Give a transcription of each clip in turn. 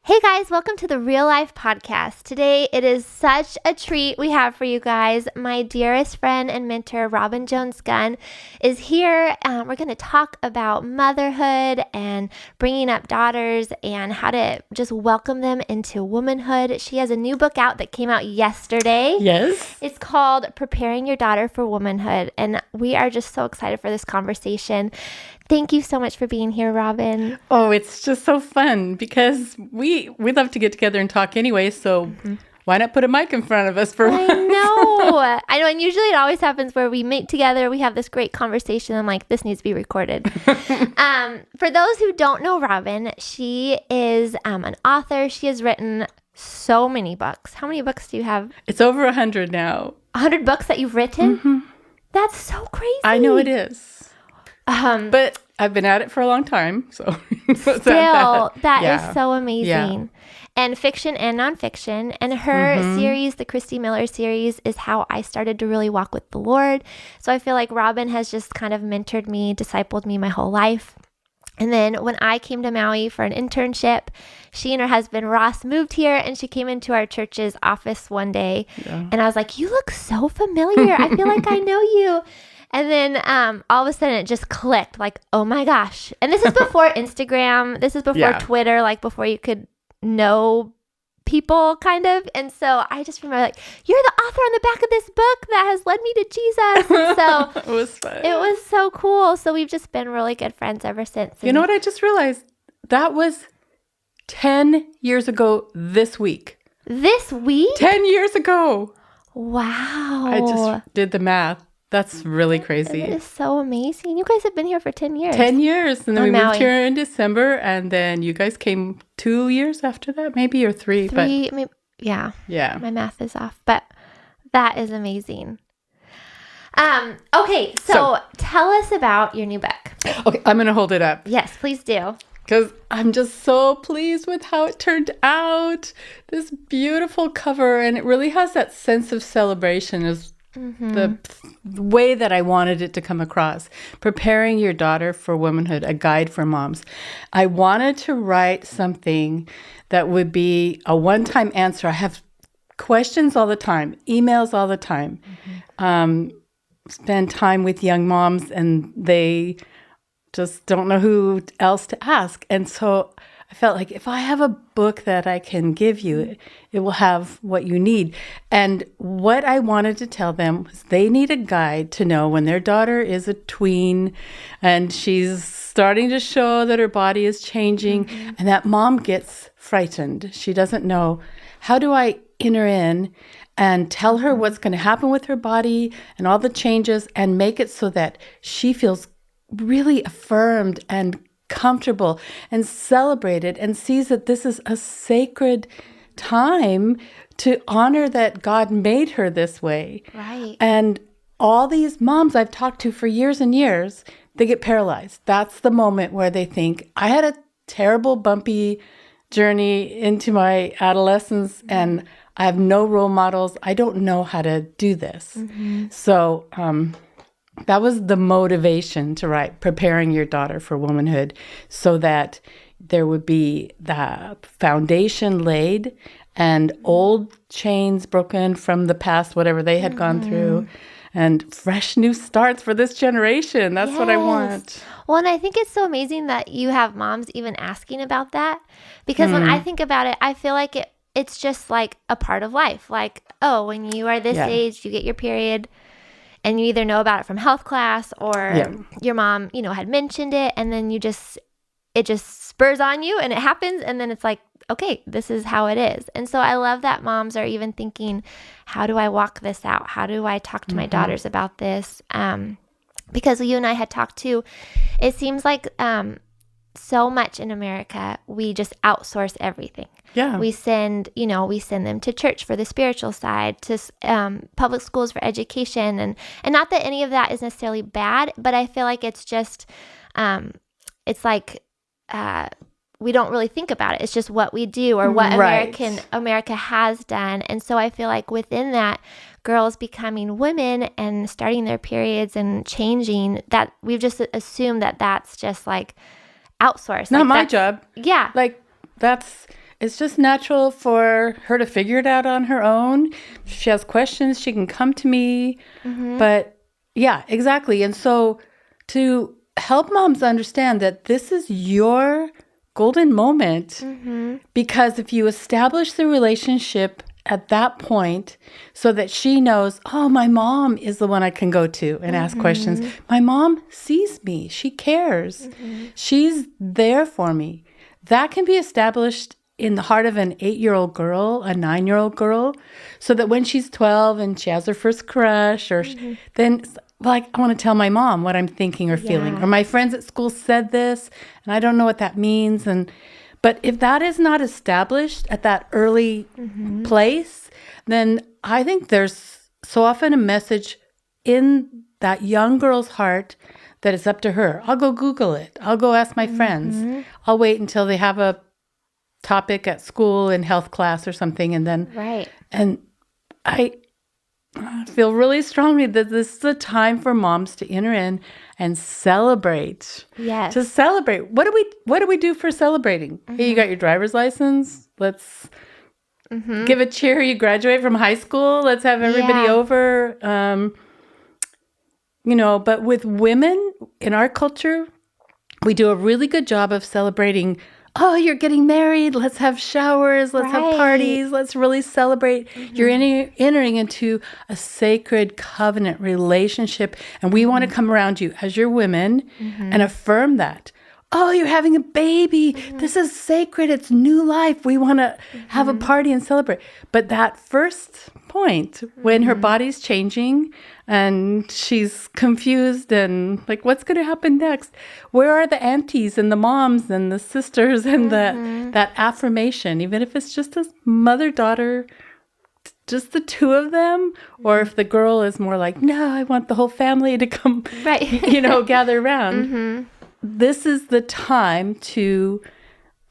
Hey guys, welcome to the Real Life Podcast. Today it is such a treat we have for you guys. My dearest friend and mentor, Robin Jones Gunn, is here. We're going to talk about motherhood and bringing up daughters and how to just welcome them into womanhood. She has a new book out that came out yesterday. Yes. It's called Preparing Your Daughter for Womanhood, and we are just so excited for this conversation. Thank you so much for being here, Robin. Oh, it's just so fun because we love to get together and talk anyway, so why not put a mic in front of us for I know, and usually it always happens where we meet together, we have this great conversation, I'm like, this needs to be recorded. For those who don't know Robin, she is an author. She has written so many books. How many books do you have? It's over 100 now. 100 books that you've written? Mm-hmm. That's so crazy. I know it is. But I've been at it for a long time, so that is so amazing. Yeah. And fiction and nonfiction. And her series, the Christy Miller series, is how I started to really walk with the Lord. So I feel like Robin has just kind of mentored me, discipled me my whole life. And then when I came to Maui for an internship, she and her husband Ross moved here, and she came into our church's office one day. Yeah. And I was like, you look so familiar. I feel like I know you. And then all of a sudden it just clicked, like, oh my gosh. And this is before Instagram. This is before Twitter, like before you could know people, kind of. And so I just remember, like, you're the author on the back of this book that has led me to Jesus. And so it was fun. It was so cool. So we've just been really good friends ever since. You know what I just realized? That was 10 years ago this week. This week? 10 years ago. Wow. I just did the math. That's really crazy. It is so amazing. You guys have been here for 10 years. 10 years. And then we moved here in December. And then you guys came 2 years after that, maybe, or three. Maybe, yeah. Yeah. My math is off. But that is amazing. Okay, so tell us about your new book. Okay, I'm going to hold it up. Yes, please do. Because I'm just so pleased with how it turned out. This beautiful cover. And it really has that sense of celebration as the way that I wanted it to come across. Preparing Your Daughter for Womanhood, a guide for moms. I wanted to write something that would be a one-time answer. I have questions all the time, emails all the time. Spend time with young moms and they just don't know who else to ask. And so I felt like if I have a book that I can give you, it will have what you need. And what I wanted to tell them was they need a guide to know when their daughter is a tween and she's starting to show that her body is changing and that mom gets frightened. She doesn't know, how do I enter in and tell her what's going to happen with her body and all the changes and make it so that she feels really affirmed and comfortable and celebrated and sees that this is a sacred time to honor that God made her this way. Right. And all these moms I've talked to for years and years, they get paralyzed. That's the moment where they think, I had a terrible, bumpy journey into my adolescence and I have no role models. I don't know how to do this. So, that was the motivation to write Preparing Your Daughter for Womanhood, so that there would be the foundation laid and old chains broken from the past, whatever they had gone through, and fresh new starts for this generation. That's what I want. Well, and I think it's so amazing that you have moms even asking about that, because when I think about it, I feel like it's just like a part of life. Like, oh, when you are this age, you get your period. And you either know about it from health class or your mom, had mentioned it. And then it just spurs on you and it happens. And then it's like, okay, this is how it is. And so I love that moms are even thinking, how do I walk this out? How do I talk to my daughters about this? Because you and I had talked too, it seems like so much in America, we just outsource everything. Yeah. We send them to church for the spiritual side, to public schools for education. And not that any of that is necessarily bad, but I feel like it's just, it's like we don't really think about it. It's just what we do or what America has done. And so I feel like within that, girls becoming women and starting their periods and changing, that we've just assumed that that's just like outsourced. Not my job. Yeah. Like It's just natural for her to figure it out on her own. If she has questions, she can come to me. But yeah, exactly. And so to help moms understand that this is your golden moment, because if you establish the relationship at that point so that she knows, oh, my mom is the one I can go to and ask questions. My mom sees me. She cares. She's there for me. That can be established in the heart of an 8-year-old girl, a 9-year-old girl, so that when she's 12 and she has her first crush, or then like, I want to tell my mom what I'm thinking or feeling, or my friends at school said this, and I don't know what that means. But if that is not established at that early place, then I think there's so often a message in that young girl's heart that it's up to her. I'll go Google it. I'll go ask my friends. I'll wait until they have a topic at school in health class or something, and then and I feel really strongly that this is a time for moms to enter in and celebrate. Yes. To celebrate. What do we do for celebrating? Hey, you got your driver's license? Let's give a cheer. You graduate from high school. Let's have everybody over. But with women in our culture, we do a really good job of celebrating. Oh, you're getting married. Let's have showers. Let's have parties. Let's really celebrate. You're entering into a sacred covenant relationship. And we want to come around you as your women and affirm that. Oh, you're having a baby. This is sacred. It's new life. We want to have a party and celebrate. But that first point, when her body's changing and she's confused and like, what's going to happen next? Where are the aunties and the moms and the sisters and that affirmation, even if it's just a mother-daughter, just the two of them, or if the girl is more like, no, I want the whole family to come, gather around. This is the time to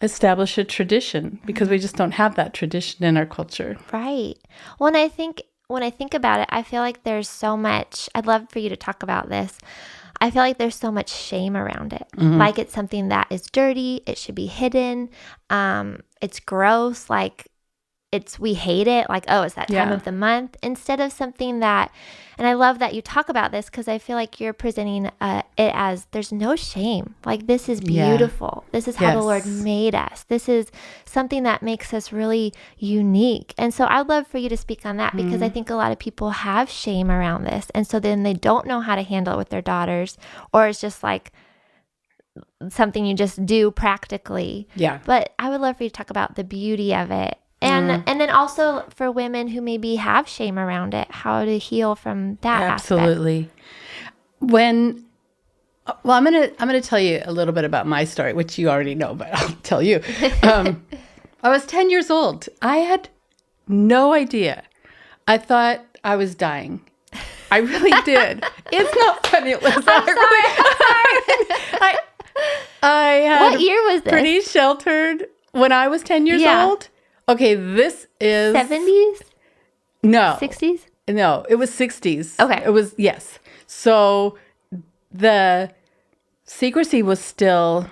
establish a tradition, because we just don't have that tradition in our culture. Right. Well, and I think when I think about it, I feel like there's so much, I'd love for you to talk about this. I feel like there's so much shame around it. Like it's something that is dirty. It should be hidden. It's gross. Like we hate it. Like, oh, it's that time of the month, instead of something that, and I love that you talk about this, because I feel like you're presenting it as there's no shame. Like, this is beautiful. This is how the Lord made us. This is something that makes us really unique. And so I'd love for you to speak on that, because I think a lot of people have shame around this. And so then they don't know how to handle it with their daughters, or it's just like something you just do practically. Yeah. But I would love for you to talk about the beauty of it. And then also for women who maybe have shame around it, how to heal from that Absolutely. Aspect. I'm gonna tell you a little bit about my story, which you already know, but I'll tell you. I was 10 years old. I had no idea. I thought I was dying. I really did. It's not funny, Alyssa. I had what year was this? Pretty sheltered when I was 10 years old. Okay, this is 70s? No. 60s? No, it was 60s. Okay. It was, yes. So the secrecy was still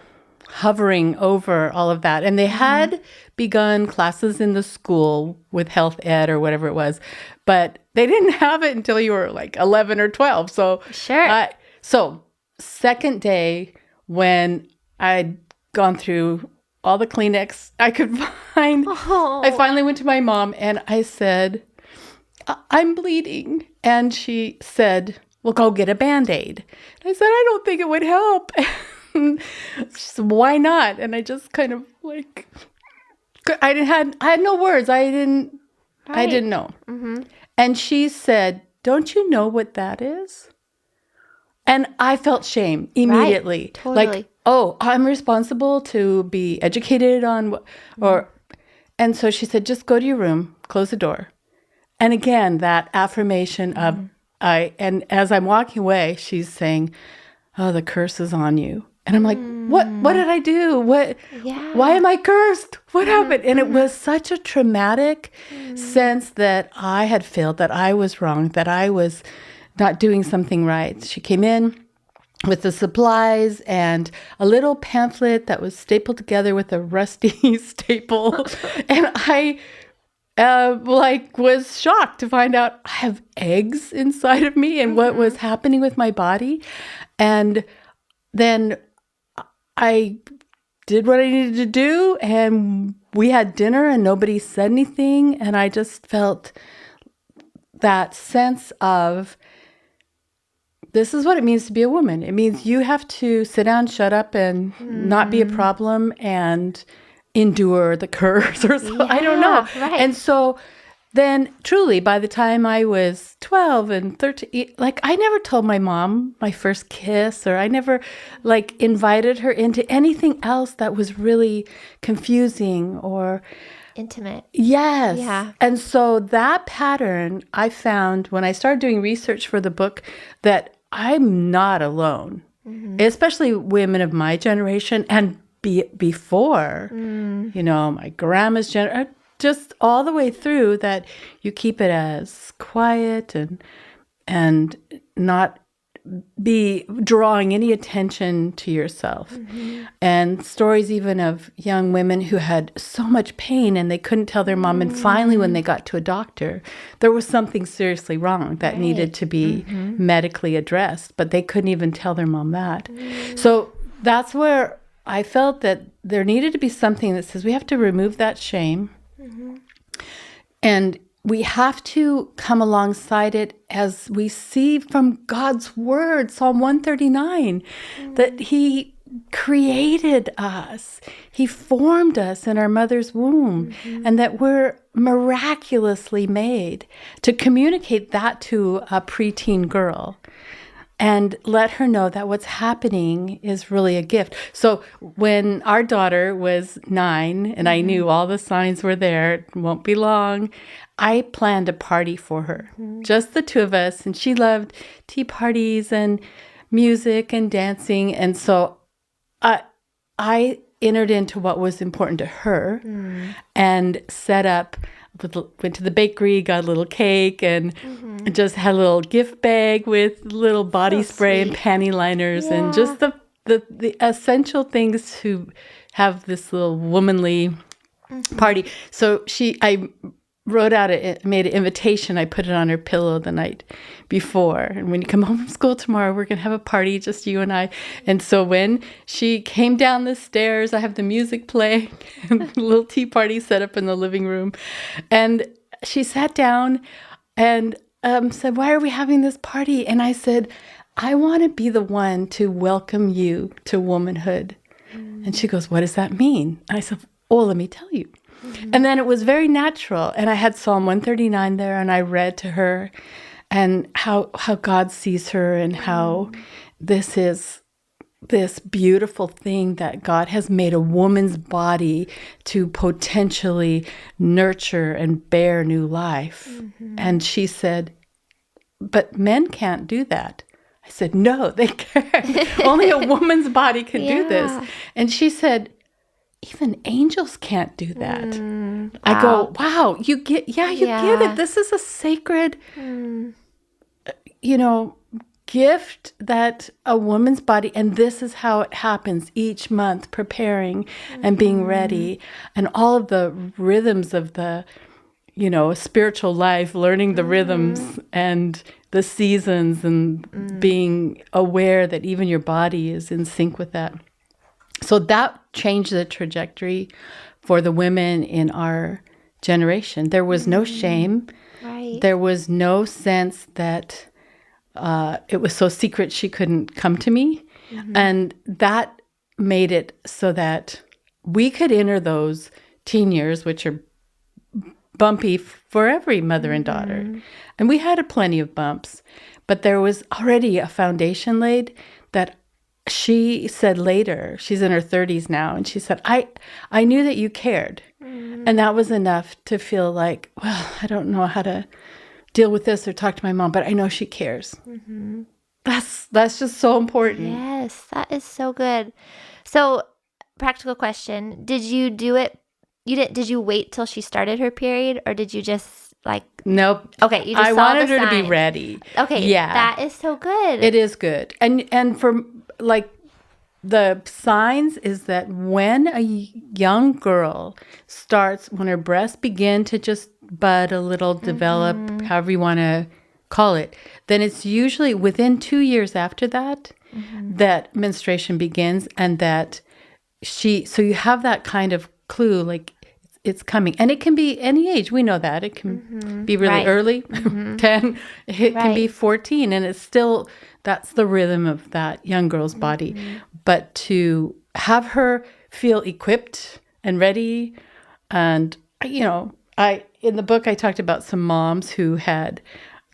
hovering over all of that. And they had begun classes in the school with health ed or whatever it was, but they didn't have it until you were like 11 or 12. So, so second day when I'd gone through all the Kleenex I could find, I finally went to my mom and I said, I'm bleeding. And she said, well, go get a Band-Aid. And I said, I don't think it would help. She said, why not? And I just kind of like, I had no words. I didn't know. And she said, don't you know what that is? And I felt shame immediately. Right. Totally. Like, oh, I'm responsible to be educated on, and so she said, just go to your room, close the door. And again, that affirmation of, and as I'm walking away, she's saying, oh, the curse is on you. And I'm like, what did I do? Why am I cursed? What happened? And it was such a traumatic sense that I had failed, that I was wrong, that I was not doing something right. She came in with the supplies and a little pamphlet that was stapled together with a rusty staple. And I was shocked to find out I have eggs inside of me and what was happening with my body. And then I did what I needed to do, and we had dinner and nobody said anything. And I just felt that sense of, this is what it means to be a woman. It means you have to sit down, shut up, and not be a problem and endure the curse or so. I don't know. Right. And so then truly by the time I was 12 and 13, like I never told my mom my first kiss, or I never like invited her into anything else that was really confusing or intimate. Yes. Yeah. And so that pattern I found when I started doing research for the book, that I'm not alone, especially women of my generation and before, you know, my grandma's generation, just all the way through, that you keep it as quiet and not be drawing any attention to yourself. And stories even of young women who had so much pain and they couldn't tell their mom. And finally, when they got to a doctor, there was something seriously wrong that needed to be medically addressed, but they couldn't even tell their mom that. So that's where I felt that there needed to be something that says we have to remove that shame. And we have to come alongside it as we see from God's word, Psalm 139, that he created us. He formed us in our mother's womb, and that we're miraculously made, to communicate that to a preteen girl and let her know that what's happening is really a gift. So when our daughter was 9 and I knew all the signs were there, it won't be long, I planned a party for her, just the two of us. And she loved tea parties and music and dancing. And so I entered into what was important to her and set up, went to the bakery, got a little cake, and just had a little gift bag with little body spray and panty liners and just the essential things to have this little womanly party. So I wrote out made an invitation. I put it on her pillow the night before. And when you come home from school tomorrow, we're going to have a party, just you and I. And so when she came down the stairs, I have the music playing and a little tea party set up in the living room. And she sat down and said, "Why are we having this party?" And I said, "I want to be the one to welcome you to womanhood." And she goes, "What does that mean?" I said, "Oh, let me tell you." And then it was very natural. And I had Psalm 139 there, and I read to her and how God sees her, and how this is this beautiful thing that God has made a woman's body to potentially nurture and bear new life. And she said, "But men can't do that." I said, "No, they can't. Only a woman's body can do this." And she said, "Even angels can't do that." Wow. I go, "Wow, you get it. This is a sacred, gift that a woman's body, and this is how it happens each month, preparing and being ready, and all of the rhythms of the, spiritual life, learning the rhythms and the seasons, and being aware that even your body is in sync with that." So that changed the trajectory for the women in our generation. There was no shame. Right. There was no sense that it was so secret she couldn't come to me. And that made it so that we could enter those teen years, which are bumpy for every mother and daughter. And we had plenty of bumps, but there was already a foundation laid that she said later, she's in her 30s now, and she said, I knew that you cared. And that was enough to feel like, well, I don't know how to deal with this or talk to my mom, but I know she cares. That's just so important. Yes, that is so good. So, practical question. Did you do it? Did you wait till she started her period, or did you just Nope. Okay, you just I saw wanted the her to be signs. ready. Okay, yeah, that is so good. It is good, and for like the signs is that when a young girl starts, when her breasts begin to just bud a little, develop, however you want to call it, then it's usually within 2 years after that, that menstruation begins, and that so you have that kind of clue, like it's coming. And it can be any age. We know that. It can be really early, 10. It can be 14. And it's still, that's the rhythm of that young girl's body. But to have her feel equipped and ready. And, you know, in the book, I talked about some moms who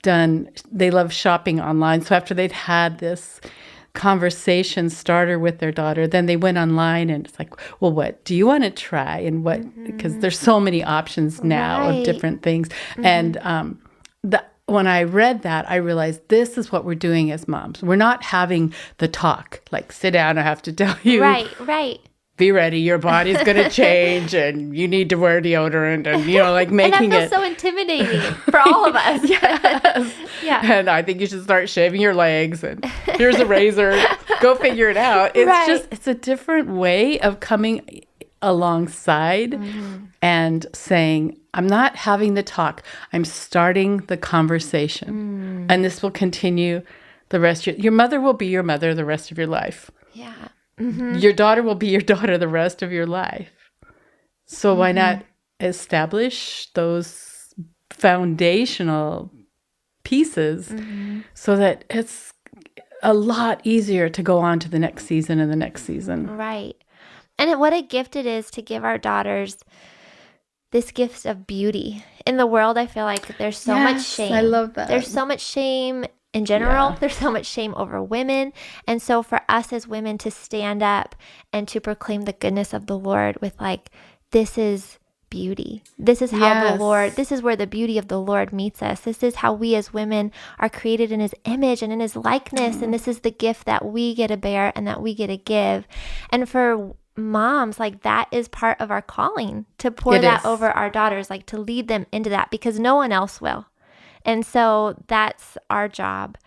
they love shopping online. So after they'd had this conversation starter with their daughter, then they went online and it's like, well, what do you want to try? And what, because there's so many options now of different things. And when I read that, I realized this is what we're doing as moms. We're not having the talk, like, sit down, I have to tell you. Right. Be ready, your body's going to change and you need to wear deodorant and, you know, like making and that feels so intimidating for all of us. Yes. Yeah. And I think you should start shaving your legs and here's a razor. Go figure it out. It's it's a different way of coming alongside and saying, I'm not having the talk. I'm starting the conversation. And this will continue the rest of your mother will be your mother the rest of your life. Yeah. Your daughter will be your daughter the rest of your life. So why not establish those foundational pieces so that it's a lot easier to go on to the next season and the next season. Right. And what a gift it is to give our daughters this gift of beauty. In the world, I feel like there's so much shame. I love that. There's so much shame in general. There's so much shame over women. And so for us as women to stand up and to proclaim the goodness of the Lord with like, this is beauty. This is how this is where the beauty of the Lord meets us. This is how we as women are created in his image and in his likeness. And this is the gift that we get to bear and that we get to give. And for moms, like that is part of our calling, to pour that over our daughters, like to lead them into that, because no one else will. And so that's our job.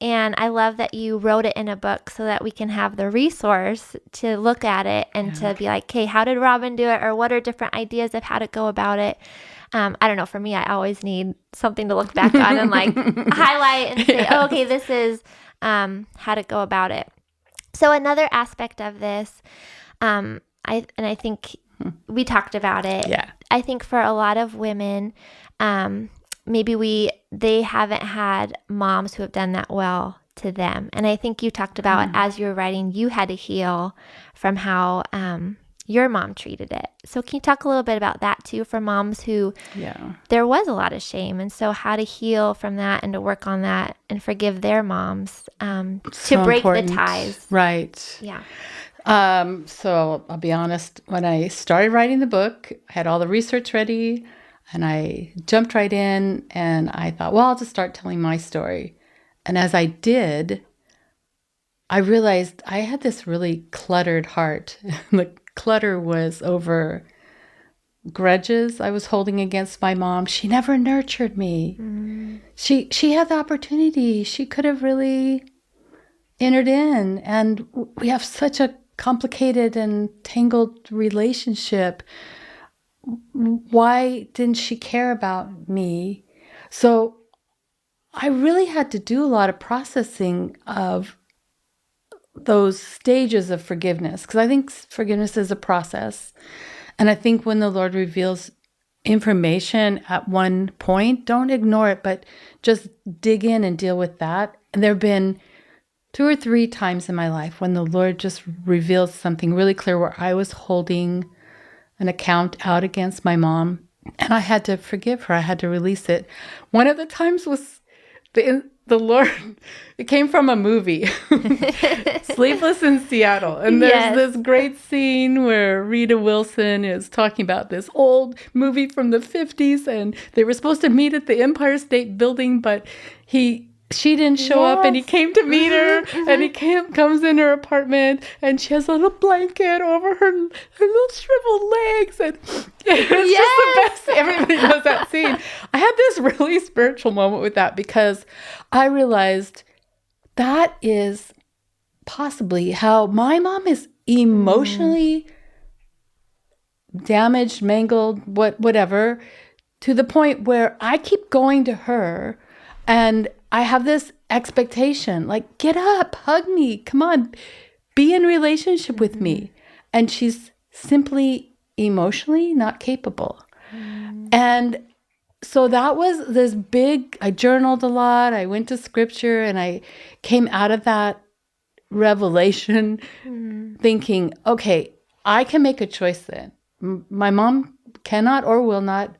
And I love that you wrote it in a book so that we can have the resource to look at it and to be like, hey, how did Robin do it? Or what are different ideas of how to go about it? I don't know. For me, I always need something to look back on and like highlight and say, oh, okay, this is how to go about it. So another aspect of this, I think we talked about it. Yeah. I think for a lot of women, maybe they haven't had moms who have done that well to them. And I think you talked about as you were writing, you had to heal from how your mom treated it. So can you talk a little bit about that too, for moms who there was a lot of shame, and so how to heal from that and to work on that and forgive their moms to break the ties. Right. Yeah. So I'll be honest, when I started writing the book, I had all the research ready. And I jumped right in and I thought, well, I'll just start telling my story. And as I did, I realized I had this really cluttered heart. The clutter was over grudges I was holding against my mom. She never nurtured me. She had the opportunity. She could have really entered in. And we have such a complicated and tangled relationship. Why didn't she care about me? So I really had to do a lot of processing of those stages of forgiveness, because I think forgiveness is a process. And I think when the Lord reveals information at one point, don't ignore it, but just dig in and deal with that. And there have been 2 or 3 times in my life when the Lord just revealed something really clear where I was holding an account out against my mom, and I had to forgive her. I had to release it. One of the times was the Lord. It came from a movie, Sleepless in Seattle, and there's this great scene where Rita Wilson is talking about this old movie from the 50s, and they were supposed to meet at the Empire State Building, but she didn't show up, and he came to meet her, and he comes in her apartment, and she has a little blanket over her little shriveled legs, and it's just the best. Everybody knows that scene. I had this really spiritual moment with that, because I realized that is possibly how my mom is emotionally damaged, mangled, whatever, to the point where I keep going to her and I have this expectation, like, get up, hug me, come on, be in relationship with me. And she's simply emotionally not capable. And so that was this big, I journaled a lot. I went to scripture and I came out of that revelation thinking, okay, I can make a choice then. My mom cannot or will not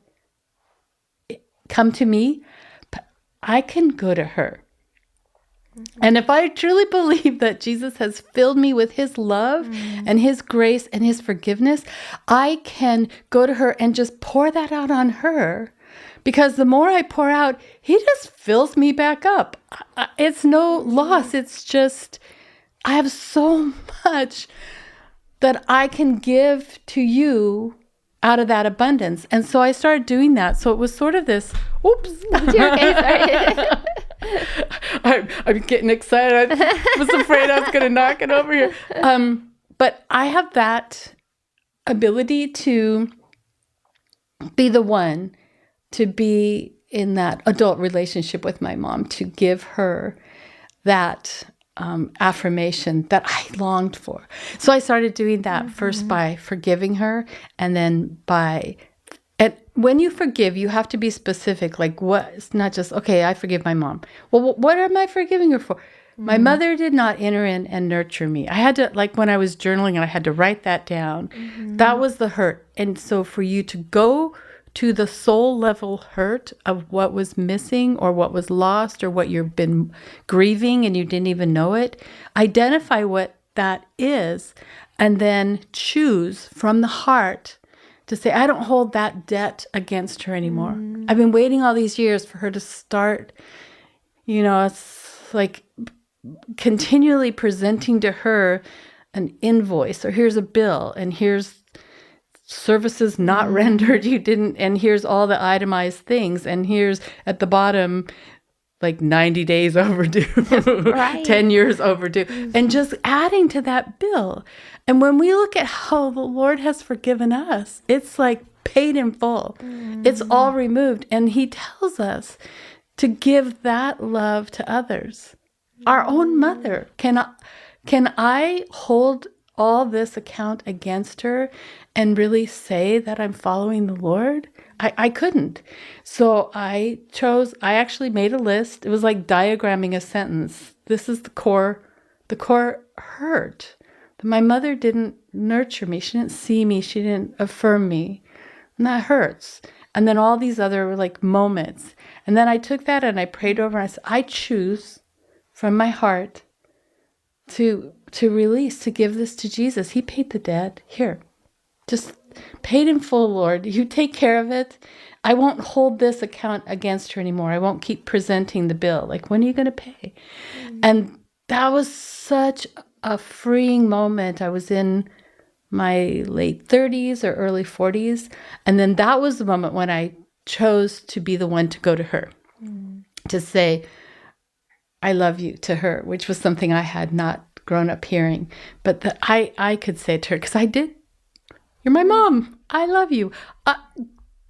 come to me, but I can go to her. And if I truly believe that Jesus has filled me with his love and his grace and his forgiveness, I can go to her and just pour that out on her. Because the more I pour out, he just fills me back up. It's no loss. It's just, I have so much that I can give to you out of that abundance. And so I started doing that. So it was sort of this, oops. You're okay, sorry. I'm getting excited. I was afraid I was going to knock it over here. But I have that ability to be the one to be in that adult relationship with my mom, to give her that affirmation that I longed for. So I started doing that first by forgiving her, and then and when you forgive, you have to be specific. Like, what? It's not just, okay, I forgive my mom. Well, what am I forgiving her for? My mother did not enter in and nurture me. I had to, like when I was journaling, I had to write that down. That was the hurt. And so for you to go to the soul level hurt of what was missing or what was lost or what you've been grieving and you didn't even know it, identify what that is, and then choose from the heart to say, I don't hold that debt against her anymore. I've been waiting all these years for her to start, it's like continually presenting to her an invoice, or here's a bill, and here's services not rendered, you didn't, and here's all the itemized things, and here's at the bottom like 90 days overdue, right. 10 years overdue, and just adding to that bill. And when we look at how the Lord has forgiven us, it's like paid in full. It's all removed. And he tells us to give that love to others. Our own mother. Can I hold all this account against her and really say that I'm following the Lord? I couldn't. So I actually made a list. It was like diagramming a sentence. This is the core hurt. My mother didn't nurture me. She didn't see me. She didn't affirm me. And that hurts. And then all these other like moments. And then I took that and I prayed over and I said, I choose from my heart to release, to give this to Jesus. He paid the debt. Here, just paid in full, Lord. You take care of it. I won't hold this account against her anymore. I won't keep presenting the bill. Like, when are you going to pay? And that was such a freeing moment. I was in my late 30s or early 40s. And then that was the moment when I chose to be the one to go to her, to say, I love you to her, which was something I had not grown up hearing. But that I could say to her, because I did. You're my mom. I love you.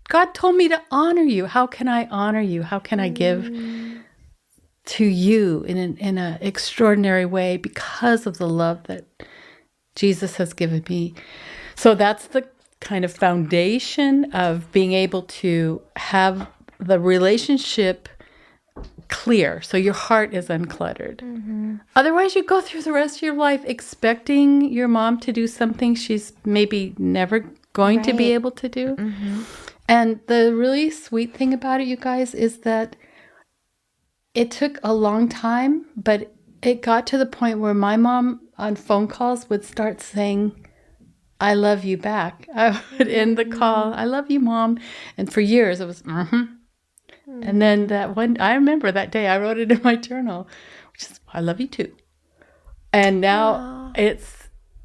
God told me to honor you. How can I honor you? How can I give to you in an extraordinary way because of the love that Jesus has given me? So that's the kind of foundation of being able to have the relationship clear, so your heart is uncluttered. Otherwise, you go through the rest of your life expecting your mom to do something she's maybe never going to be able to do. And the really sweet thing about it, you guys, is that it took a long time, but it got to the point where my mom on phone calls would start saying, I love you back. I would end the call, I love you, Mom. And for years it was, And then that one, I remember that day, I wrote it in my journal, which is, I love you too. And now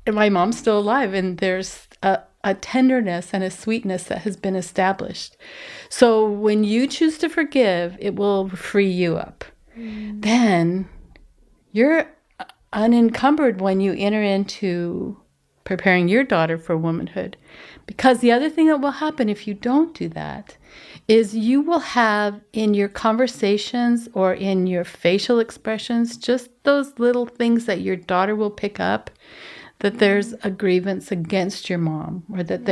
my mom's still alive, and there's a tenderness and a sweetness that has been established. So when you choose to forgive, it will free you up. Then you're unencumbered when you enter into preparing your daughter for womanhood. Because the other thing that will happen if you don't do that is you will have in your conversations or in your facial expressions just those little things that your daughter will pick up, that there's a grievance against your mom, or that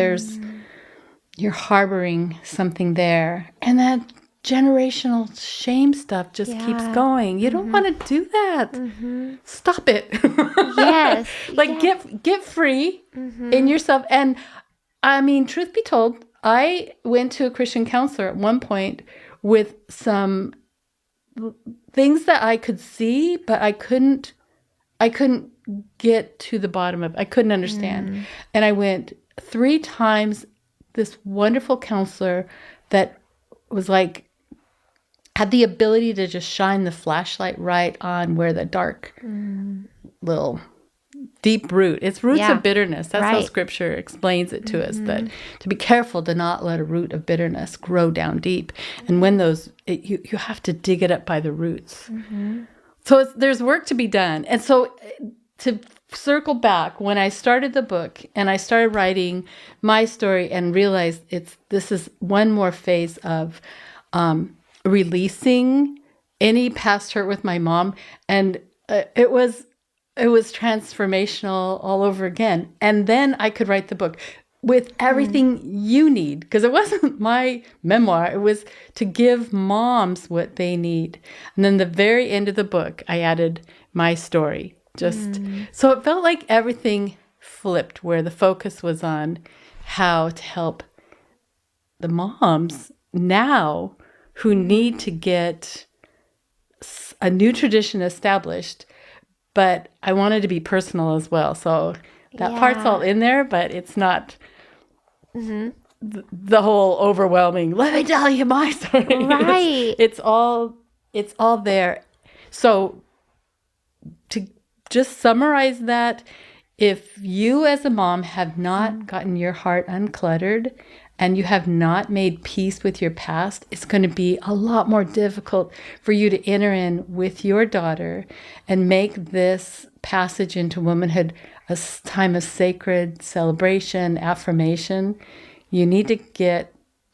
you're harboring something there. And that generational shame stuff just keeps going. You don't want to do that. Stop it. Yes. Get free in yourself. And I mean, truth be told, I went to a Christian counselor at one point with some things that I could see, but I couldn't get to the bottom of it. I couldn't understand. And I went 3 times. This wonderful counselor that was like, had the ability to just shine the flashlight right on where the dark little deep root. It's roots of bitterness. That's how Scripture explains it to us, that to be careful to not let a root of bitterness grow down deep. And when you have to dig it up by the roots. So there's work to be done. And so to circle back, when I started the book and I started writing my story and realized this is one more phase of releasing any past hurt with my mom, and it was transformational all over again. And then I could write the book with everything you need, because it wasn't my memoir. It was to give moms what they need. And then the very end of the book, I added my story. So it felt like everything flipped, where the focus was on how to help the moms now who need to get a new tradition established. But I wanted to be personal as well. So that part's all in there, but it's not the whole overwhelming, let me tell you my story. Right. It's all there. So to just summarize that, if you as a mom have not gotten your heart uncluttered and you have not made peace with your past, it's going to be a lot more difficult for you to enter in with your daughter and make this passage into womanhood a time of sacred celebration, affirmation. You need to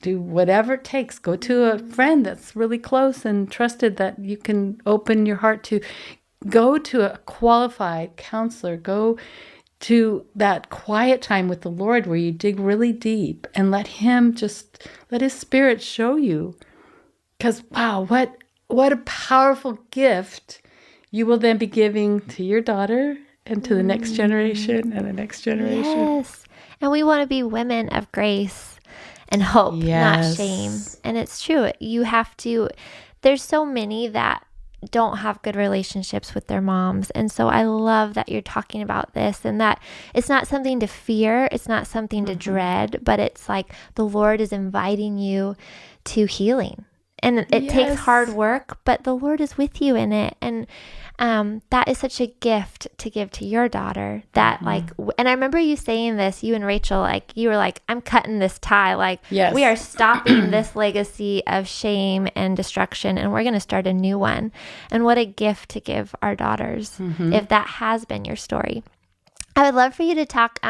do whatever it takes. Go to a friend that's really close and trusted that you can open your heart to. Go to a qualified counselor. Go to that quiet time with the Lord where you dig really deep and let His Spirit show you. Because, wow, what a powerful gift you will then be giving to your daughter and to the next generation and the next generation. Yes. And we want to be women of grace and hope, not shame. And it's true. There's so many that don't have good relationships with their moms. And so I love that you're talking about this, and that it's not something to fear. It's not something to dread, but it's like the Lord is inviting you to healing. And it takes hard work, but the Lord is with you in it. And that is such a gift to give to your daughter, that and I remember you saying this, you and Rachel, you were like, I'm cutting this tie. We are stopping this legacy of shame and destruction, and we're going to start a new one. And what a gift to give our daughters, if that has been your story. I would love for you to talk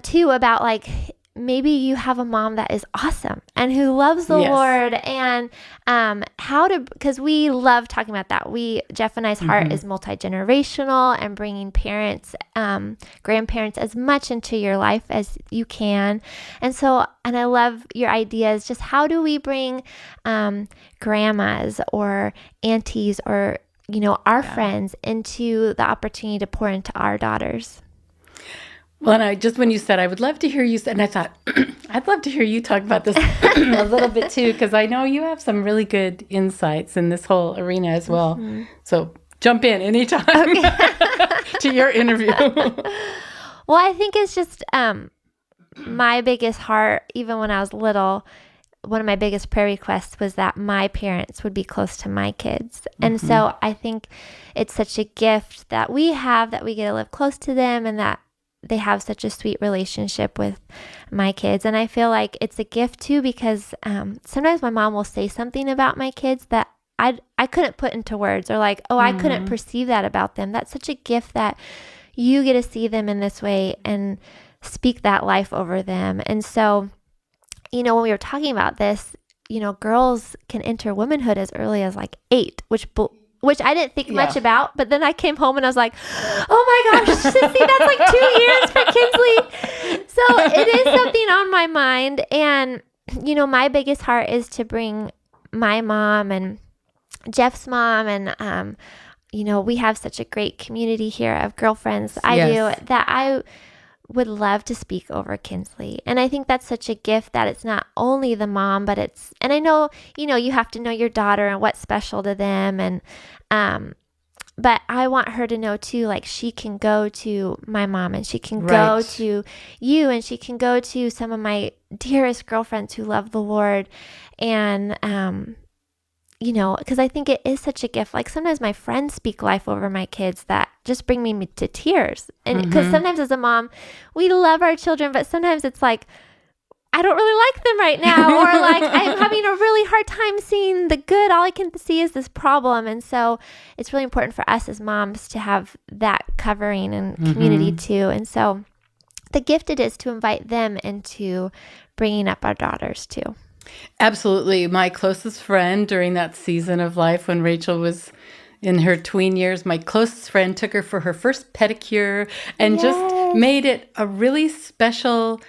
too about maybe you have a mom that is awesome and who loves the Lord, and because we love talking about that. Jeff and I's heart is multi-generational and bringing parents, grandparents as much into your life as you can. And I love your ideas. Just how do we bring grandmas or aunties or, our friends into the opportunity to pour into our daughters? Well, and when you said, I would love to hear you, and I thought, I'd love to hear you talk about this a little bit too, because I know you have some really good insights in this whole arena as well. So jump in anytime to your interview. Well, I think it's just my biggest heart, even when I was little, one of my biggest prayer requests was that my parents would be close to my kids. And so I think it's such a gift that we have, that we get to live close to them, and that they have such a sweet relationship with my kids. And I feel like it's a gift too, because sometimes my mom will say something about my kids that I couldn't put into words, or like, oh, I couldn't perceive that about them. That's such a gift that you get to see them in this way and speak that life over them. And so, when we were talking about this, girls can enter womanhood as early as like 8, which I didn't think much about. But then I came home and I was like, oh my gosh, see, that's like 2 years for Kinsley. So it is something on my mind. And, my biggest heart is to bring my mom and Jeff's mom, and, we have such a great community here of girlfriends. I do, that I would love to speak over Kinsley. And I think that's such a gift, that it's not only the mom, but and I know, you have to know your daughter and what's special to them. And, but I want her to know too, like, she can go to my mom, and she can go to you, and she can go to some of my dearest girlfriends who love the Lord. And, because I think it is such a gift. Like, sometimes my friends speak life over my kids that just bring me to tears. And because sometimes as a mom, we love our children, but sometimes it's like, I don't really like them right now, or like, I'm having a really hard time seeing the good. All I can see is this problem. And so it's really important for us as moms to have that covering and community too. And so the gift it is to invite them into bringing up our daughters too. Absolutely. My closest friend during that season of life when Rachel was in her tween years, my closest friend took her for her first pedicure and just made it a really special,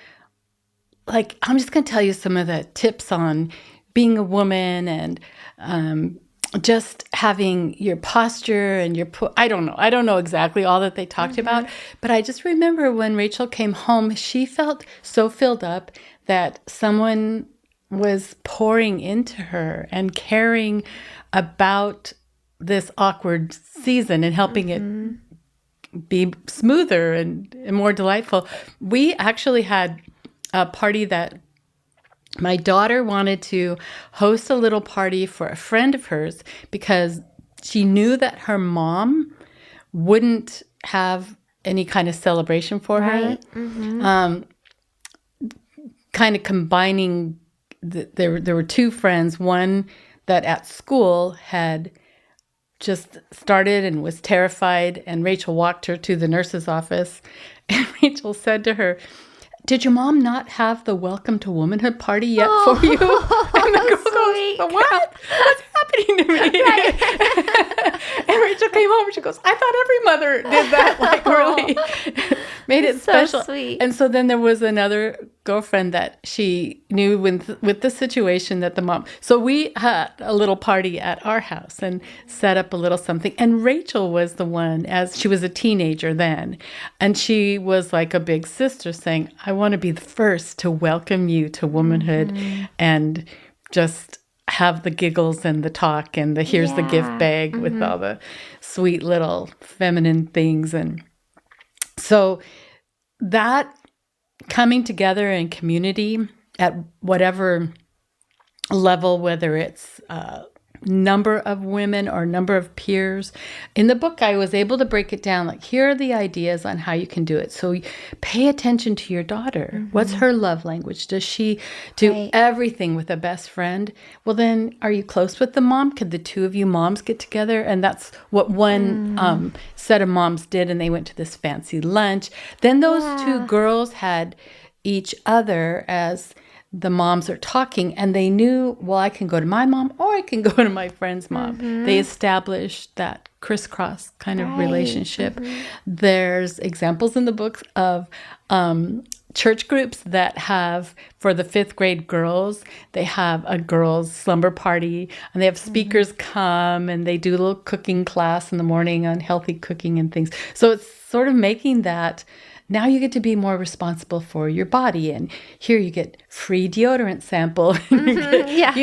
like, I'm just going to tell you some of the tips on being a woman and just having your posture and your, I don't know exactly all that they talked about, but I just remember when Rachel came home, she felt so filled up that someone was pouring into her and caring about this awkward season and helping it be smoother and more delightful. We actually had a party that my daughter wanted to host, a little party for a friend of hers, because she knew that her mom wouldn't have any kind of celebration for her. Kind of combining, there were 2 friends, one that at school had just started and was terrified, and Rachel walked her to the nurse's office, and Rachel said to her, "Did your mom not have the Welcome to Womanhood party yet for you?" And the girl goes, "What? What's happening to me?" And Rachel came home and she goes, "I thought every mother did that, like, really made it so special." Sweet. And so then there was another girlfriend that she knew with the situation that the mom. So we had a little party at our house and set up a little something. And Rachel was the one, as she was a teenager then, and she was like a big sister saying, "I want to be the first to welcome you to womanhood and just have the giggles and the talk and the here's the gift bag with all the sweet little feminine things." And so that coming together in community at whatever level, whether it's number of women or number of peers. In the book, I was able to break it down, like, here are the ideas on how you can do it. So pay attention to your daughter. What's her love language? Does she do everything with a best friend? Well, then, are you close with the mom? Could the 2 of you moms get together? And that's what one set of moms did, and they went to this fancy lunch. Then those 2 girls had each other as the moms are talking, and they knew, well, I can go to my mom or I can go to my friend's mom. They established that crisscross kind of relationship. There's examples in the books of church groups that have, for the 5th grade girls, they have a girls' slumber party, and they have speakers come, and they do a little cooking class in the morning on healthy cooking and things. So it's sort of making that, now you get to be more responsible for your body, and here you get free deodorant sample. And you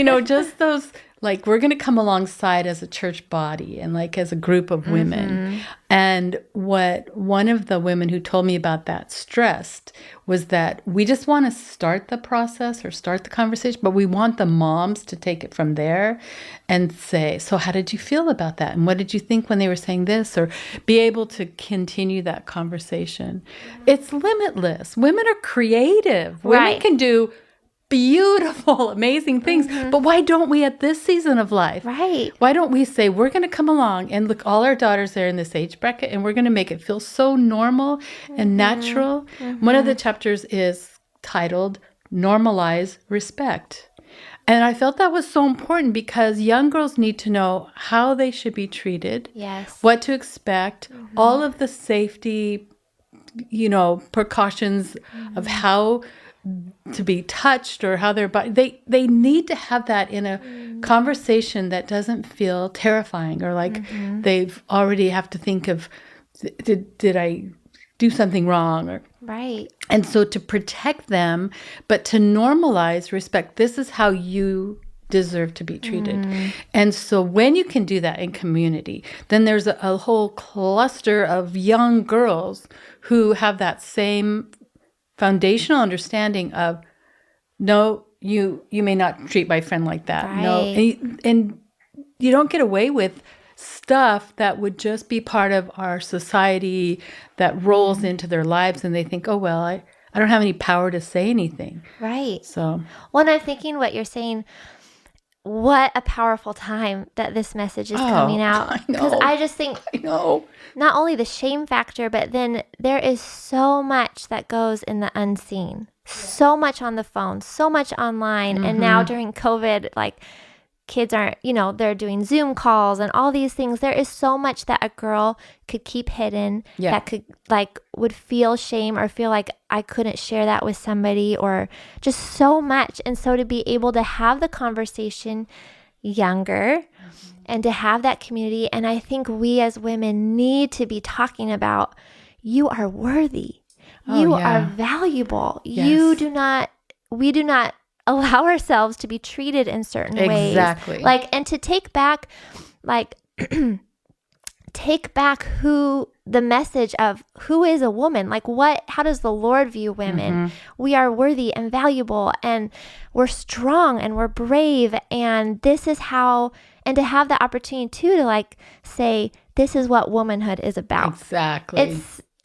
get, just those, like, we're going to come alongside as a church body and like as a group of women. And what one of the women who told me about that stressed was that we just want to start the process or start the conversation, but we want the moms to take it from there and say, "So how did you feel about that? And what did you think when they were saying this?" Or be able to continue that conversation. It's limitless. Women are creative. Women can do beautiful, amazing things. But why don't we at this season of life? Right. Why don't we say, we're going to come along and look, all our daughters are in this age bracket, and we're going to make it feel so normal and natural. One of the chapters is titled Normalize Respect. And I felt that was so important because young girls need to know how they should be treated, what to expect, all of the safety, precautions of how to be touched or how their body. They need to have that in a conversation that doesn't feel terrifying or like they've already have to think of, did I do something wrong? Or right. And so to protect them, but to normalize respect, this is how you deserve to be treated. And so when you can do that in community, then there's a whole cluster of young girls who have that same foundational understanding of, no, you may not treat my friend like that. Right. No, and you don't get away with stuff that would just be part of our society that rolls into their lives, and they think, oh, well, I don't have any power to say anything. Right. So, well, and I'm thinking what you're saying, what a powerful time that this message is coming out. Because I just think, not only the shame factor, but then there is so much that goes in the unseen. So much on the phone, so much online. And now during COVID, like, kids aren't, they're doing Zoom calls and all these things. There is so much that a girl could keep hidden that could would feel shame or feel like I couldn't share that with somebody, or just so much. And so to be able to have the conversation younger and to have that community. And I think we as women need to be talking about, you are worthy. You are valuable. Yes. We do not allow ourselves to be treated in certain ways. Exactly. And to take back, who the message of who is a woman, how does the Lord view women? We are worthy and valuable, and we're strong and we're brave. And this is how, and to have the opportunity too, to say, this is what womanhood is about. Exactly.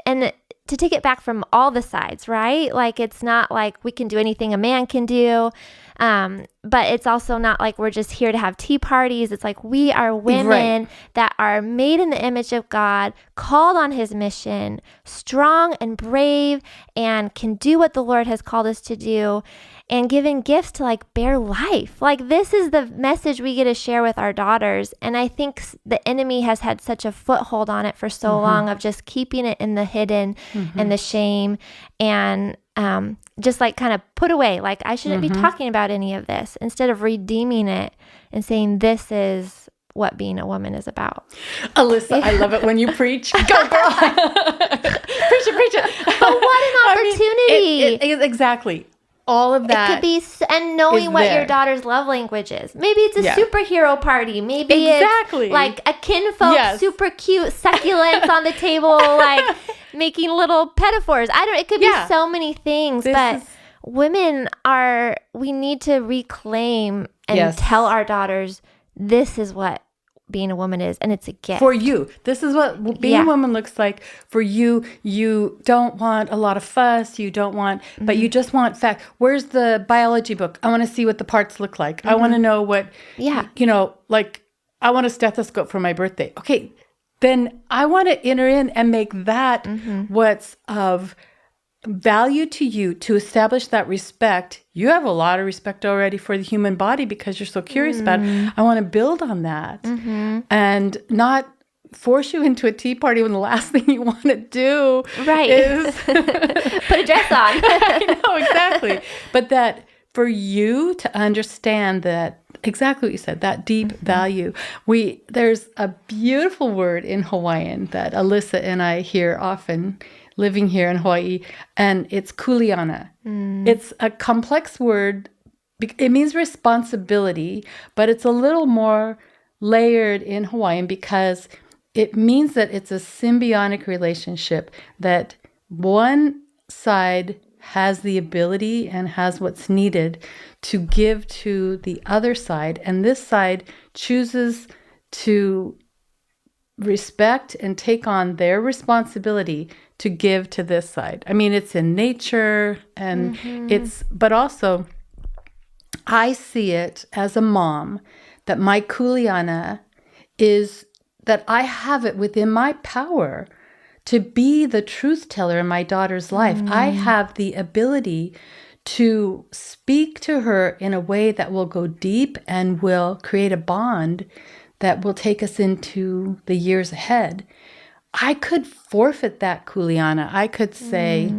And to take it back from all the sides, right? It's not like we can do anything a man can do. But it's also not like we're just here to have tea parties. It's like we are women that are made in the image of God, called on his mission, strong and brave, and can do what the Lord has called us to do, and given gifts to bear life. This is the message we get to share with our daughters. And I think the enemy has had such a foothold on it for so long, of just keeping it in the hidden and the shame, and just kind of put away. I shouldn't be talking about any of this, instead of redeeming it and saying, this is what being a woman is about. Alyssa, I love it when you preach. Go, girl. Preach it. But what an opportunity. Exactly. All of that. It could be, and knowing what your daughter's love language is. Maybe it's a superhero party. Maybe it's a kinfolk, super cute succulents on the table, making little pedophores. It could be so many things, women we need to reclaim and tell our daughters, this is what being a woman is, and it's a gift. For you. This is what being a woman looks like for you. You don't want a lot of fuss. You don't want, but you just want fact. Where's the biology book? I want to see what the parts look like. I want to know what, I want a stethoscope for my birthday. Okay, then I want to enter in and make that what's of value to you, to establish that respect. You have a lot of respect already for the human body because you're so curious about it. I want to build on that and not force you into a tea party when the last thing you want to do is put a dress on. I know, exactly. But that for you to understand that, exactly what you said, that deep value. There's a beautiful word in Hawaiian that Alyssa and I hear often, living here in Hawaii, and it's kuleana. It's a complex word. It means responsibility, but it's a little more layered in Hawaiian because it means that it's a symbiotic relationship, that one side has the ability and has what's needed to give to the other side, and this side chooses to respect and take on their responsibility to give to this side. I mean, it's in nature, and but also I see it as a mom that my kuleana is that I have it within my power to be the truth teller in my daughter's life. I have the ability to speak to her in a way that will go deep and will create a bond that will take us into the years ahead. I could forfeit that kuleana. I could say,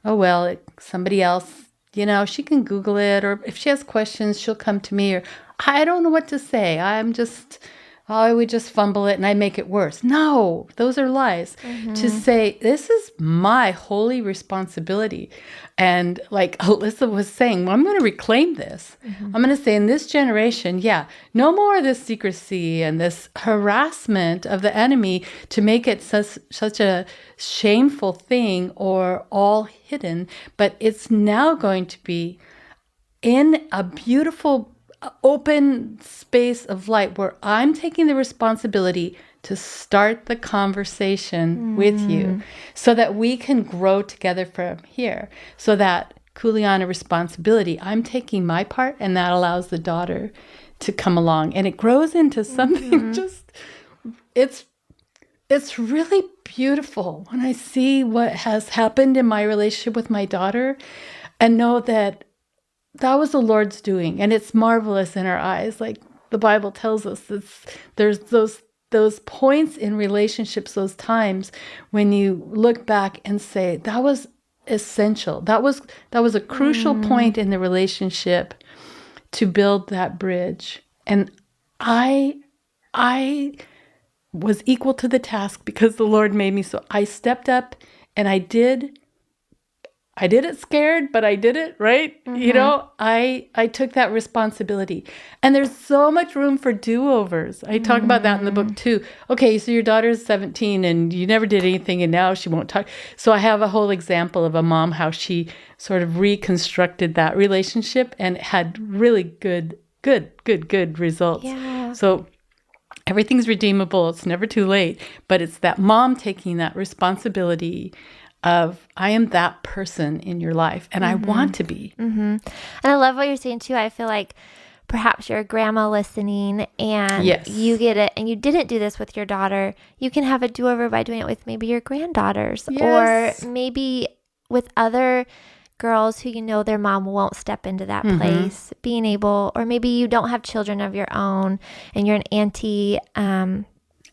oh, well, somebody else, she can Google it, or if she has questions, she'll come to me, or I don't know what to say. I would just fumble it and I make it worse. No, those are lies. To say, this is my holy responsibility. And like Alyssa was saying, well, I'm going to reclaim this. I'm going to say in this generation, no more of this secrecy and this harassment of the enemy to make it such a shameful thing or all hidden. But it's now going to be in a beautiful open space of light where I'm taking the responsibility to start the conversation with you so that we can grow together from here. So that kuleana responsibility, I'm taking my part, and that allows the daughter to come along, and it grows into something it's really beautiful when I see what has happened in my relationship with my daughter and know that was the Lord's doing, and it's marvelous in our eyes. Like the Bible tells us, there's those points in relationships, those times when you look back and say, that was essential. That was a crucial point in the relationship to build that bridge. And I was equal to the task because the Lord made me so. I stepped up and I did it scared, but I did it, right? I took that responsibility. And there's so much room for do-overs. I talk about that in the book too. Okay, so your daughter's 17 and you never did anything and now she won't talk. So I have a whole example of a mom, how she sort of reconstructed that relationship and had really good results. Yeah. So everything's redeemable. It's never too late. But it's that mom taking that responsibility of, I am that person in your life, and I want to be. And I love what you're saying too. I feel like perhaps you're a grandma listening and you get it, and you didn't do this with your daughter. You can have a do-over by doing it with maybe your granddaughters or maybe with other girls who their mom won't step into that place, being able, or maybe you don't have children of your own and you're an auntie,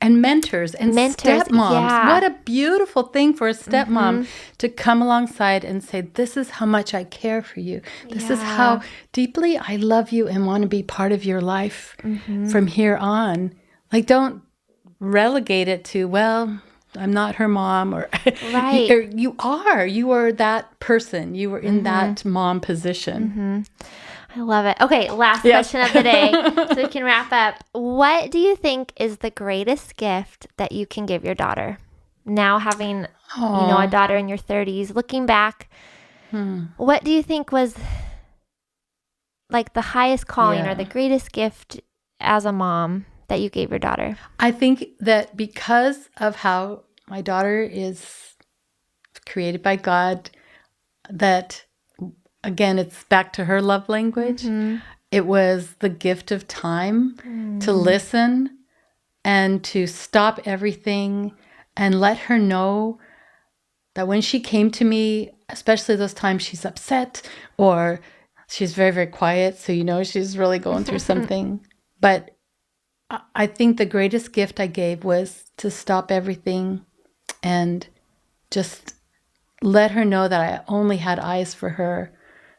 and mentors and stepmoms. Yeah. What a beautiful thing for a stepmom to come alongside and say, this is how much I care for you. This is how deeply I love you and want to be part of your life from here on. Like, don't relegate it to, well, I'm not her mom, or you are that person. You were in that mom position. I love it. Okay, last question of the day, so we can wrap up. What do you think is the greatest gift that you can give your daughter? Now having, a daughter in your 30s, looking back, what do you think was like the highest calling or the greatest gift as a mom that you gave your daughter? I think that because of how my daughter is created by God, that again, it's back to her love language. It was the gift of time to listen and to stop everything and let her know that when she came to me, especially those times she's upset or she's very, very quiet, so she's really going through something. But I think the greatest gift I gave was to stop everything and just let her know that I only had eyes for her,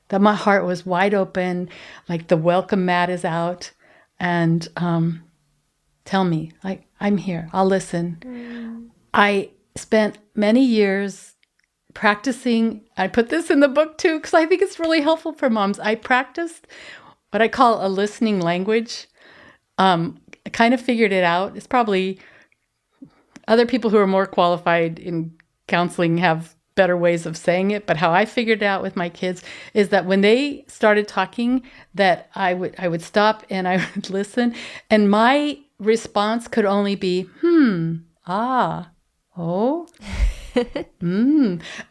that my heart was wide open, like the welcome mat is out, and tell me, like, I'm here, I'll listen. I spent many years practicing. I put this in the book too, because I think it's really helpful for moms. I practiced what I call a listening language. I kind of figured it out. It's probably other people who are more qualified in counseling have better ways of saying it, but how I figured it out with my kids is that when they started talking, that I would stop and I would listen, and my response could only be, oh.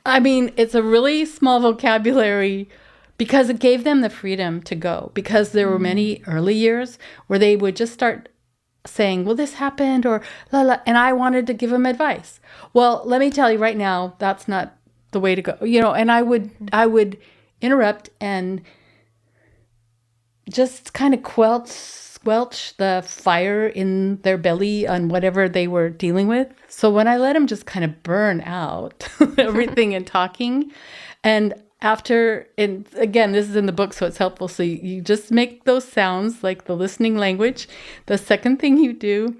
I mean, it's a really small vocabulary because it gave them the freedom to go. Because there were many early years where they would just start saying, well, this happened, or la la, and I wanted to give them advice. Well, let me tell you right now, that's not the way to go. And I would interrupt and just kind of squelch the fire in their belly on whatever they were dealing with. So when I let them just kind of burn out everything and talking, and after, and again, this is in the book, so it's helpful. So you just make those sounds like the listening language. The second thing you do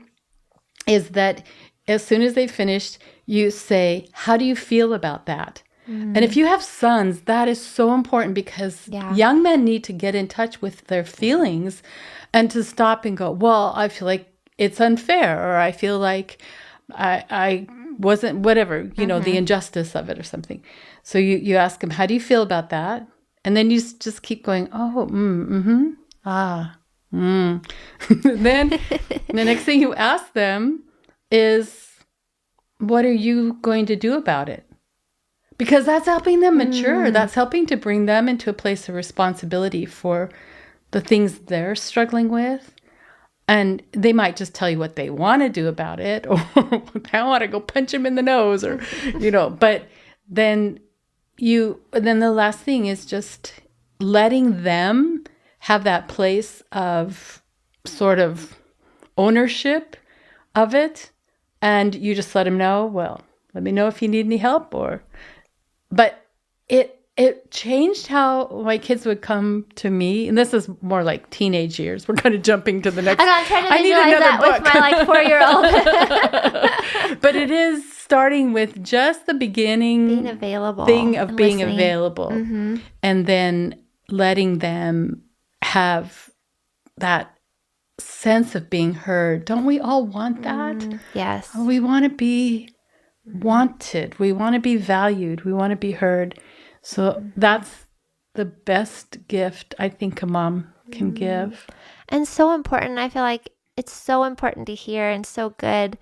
is that as soon as they finished, you say, how do you feel about that? And if you have sons, that is so important, because young men need to get in touch with their feelings and to stop and go, well, I feel like it's unfair, or I feel like I wasn't, whatever, the injustice of it or something. So you ask them, how do you feel about that? And then you just keep going, oh, Then the next thing you ask them is, what are you going to do about it? Because that's helping them mature. That's helping to bring them into a place of responsibility for the things they're struggling with. And they might just tell you what they want to do about it, or I want to go punch him in the nose, or, but then the last thing is just letting them have that place of sort of ownership of it. And you just let them know, well, let me know if you need any help, but it changed how my kids would come to me. And this is more like teenage years. We're kind of jumping to the next. And I'm trying to visualize that book with my 4-year-old. But it is starting with just the beginning being available thing of being listening. Available. And then letting them have that sense of being heard. Don't we all want that? Yes. We want to be wanted. We want to be valued. We want to be heard. So that's the best gift I think a mom can give. And so important. I feel like it's so important to hear, and so good,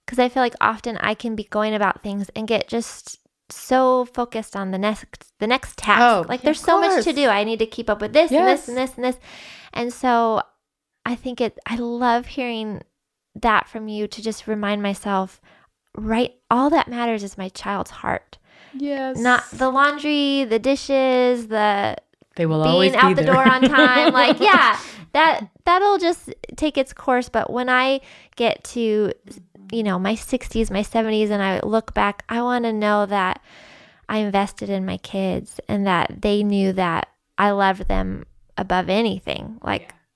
because I feel like often I can be going about things and get just so focused on the next task. There's so much to do. I need to keep up with this and this and this and this. And so I think I love hearing that from you, to just remind myself, right, all that matters is my child's heart. Yes. Not the laundry, the dishes, they will always being out be the door on time. That'll just take its course. But when I get to, my 60s, my 70s, and I look back, I want to know that I invested in my kids, and that they knew that I loved them above anything,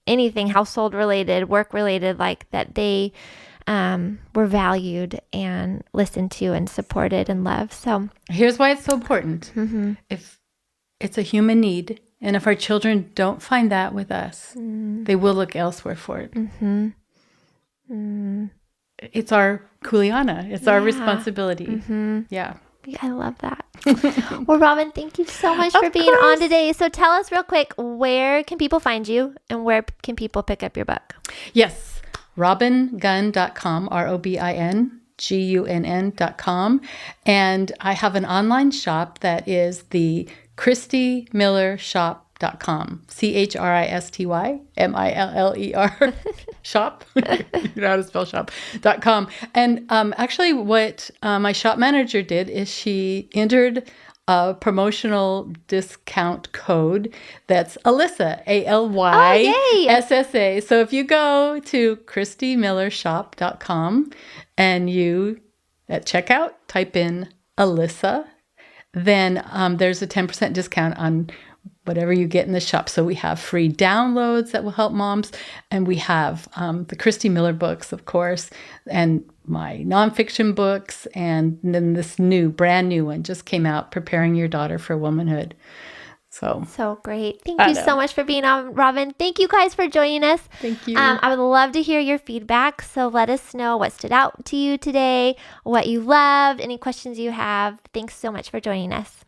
anything household related, work related, that they were valued and listened to and supported and loved. So here's why it's so important. If it's a human need, and if our children don't find that with us, they will look elsewhere for it. It's our kuleana. It's our responsibility. Yeah. I love that. Well, Robin, thank you so much for being on today. So tell us real quick, where can people find you, and where can people pick up your book? Yes. RobinGunn.com, RobinGunn.com. And I have an online shop that is the ChristyMillerShop.com, ChristyMiller shop. You know how to spell shop.com. And actually what my shop manager did is she entered a promotional discount code that's Alyssa, ALYSSA. So if you go to ChristyMillerShop.com and you at checkout type in Alyssa, then there's a 10% discount on whatever you get in the shop. So we have free downloads that will help moms, and we have the Christy Miller books, of course, and my nonfiction books, and then this brand new one just came out, Preparing Your Daughter for Womanhood. So great. Thank you so much for being on, Robin. Thank you guys for joining us. Thank you. I would love to hear your feedback. So let us know what stood out to you today, what you loved, any questions you have. Thanks so much for joining us.